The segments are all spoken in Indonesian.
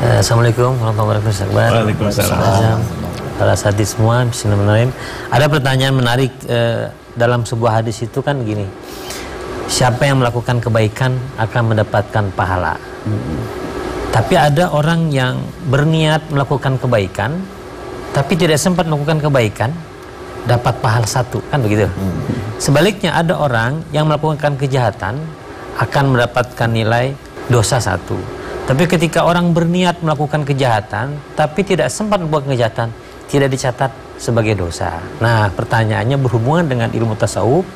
Assalamualaikum warahmatullahi wabarakatuh. Waalaikumsalam. Para hadis semua, bismillahirrahmanirrahim. Ada pertanyaan menarik dalam sebuah hadis itu kan gini. Siapa yang melakukan kebaikan akan mendapatkan pahala. Tapi ada orang yang berniat melakukan kebaikan tapi tidak sempat melakukan kebaikan, dapat pahala 1, kan begitu. Sebaliknya ada orang yang melakukan kejahatan akan mendapatkan nilai dosa 1. Tapi ketika orang berniat melakukan kejahatan tapi tidak sempat melakukan kejahatan, tidak dicatat sebagai dosa. Nah, pertanyaannya berhubungan dengan ilmu tasawuf,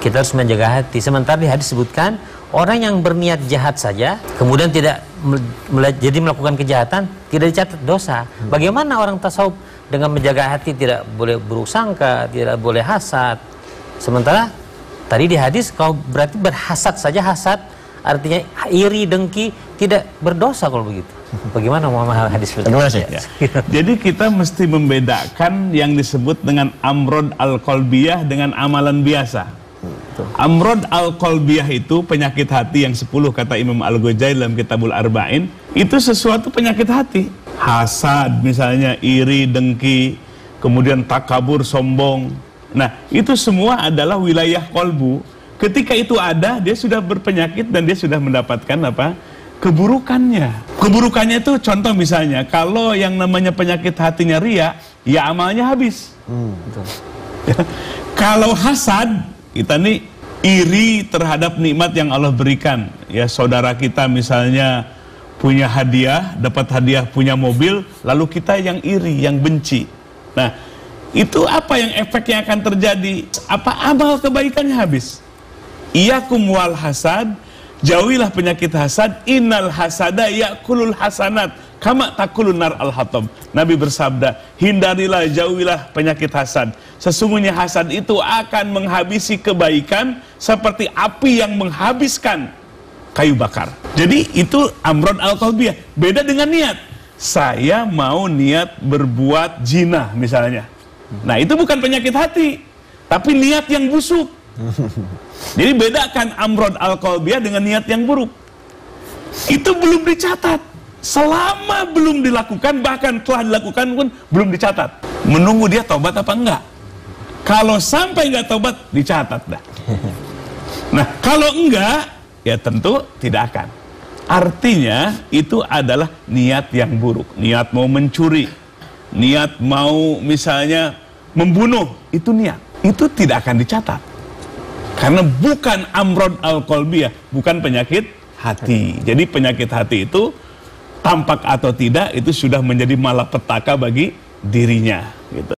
kita harus menjaga hati. Sementara di hadis disebutkan orang yang berniat jahat saja kemudian tidak jadi melakukan kejahatan, tidak dicatat dosa. Bagaimana orang tasawuf dengan menjaga hati tidak boleh buruk sangka, tidak boleh hasad? Sementara tadi di hadis kalau berarti berhasad saja, hasad artinya iri, dengki, tidak berdosa kalau begitu. Bagaimana memahami hadis itu? Ya. Jadi kita mesti membedakan yang disebut dengan amrod al-qalbiyah dengan amalan biasa. Amrod al-qalbiyah itu penyakit hati yang 10 kata Imam Al-Ghazali dalam Kitabul Arba'in. Itu sesuatu penyakit hati. Hasad misalnya, iri, dengki, kemudian takabur, sombong. Nah, itu semua adalah wilayah kolbu. Ketika itu ada, dia sudah berpenyakit dan dia sudah mendapatkan apa? Keburukannya. Keburukannya itu contoh misalnya, kalau yang namanya penyakit hatinya ria, ya amalnya habis. Kalau hasad, kita nih iri terhadap nikmat yang Allah berikan. Ya, saudara kita misalnya punya hadiah, dapat hadiah punya mobil, lalu kita yang iri, yang benci. Nah, itu apa yang efek yang akan terjadi? Apa amal kebaikannya habis? Iyakum wal hasad, jauhilah penyakit hasad. Innal hasada yakulul hasanat kama takulun nar al hatab. Nabi bersabda, hindarilah, jauhilah penyakit hasad. Sesungguhnya hasad itu akan menghabisi kebaikan seperti api yang menghabiskan kayu bakar. Jadi itu amrod al-qalbiyah. Beda dengan niat. Saya mau niat berbuat zina misalnya. Nah, itu bukan penyakit hati, tapi niat yang busuk. Jadi bedakan amrod al-qalbiyah dengan niat yang buruk. Itu belum dicatat. Selama belum dilakukan, bahkan telah dilakukan pun belum dicatat. Menunggu dia tobat apa enggak. Kalau sampai enggak tobat, dicatat dah. Nah, kalau enggak, ya tentu tidak akan. Artinya itu adalah niat yang buruk. Niat mau mencuri, niat mau misalnya membunuh, itu niat. Itu tidak akan dicatat. Karena bukan amrod al-qalbiyah, bukan penyakit hati. Jadi penyakit hati itu tampak atau tidak, itu sudah menjadi malapetaka bagi dirinya gitu.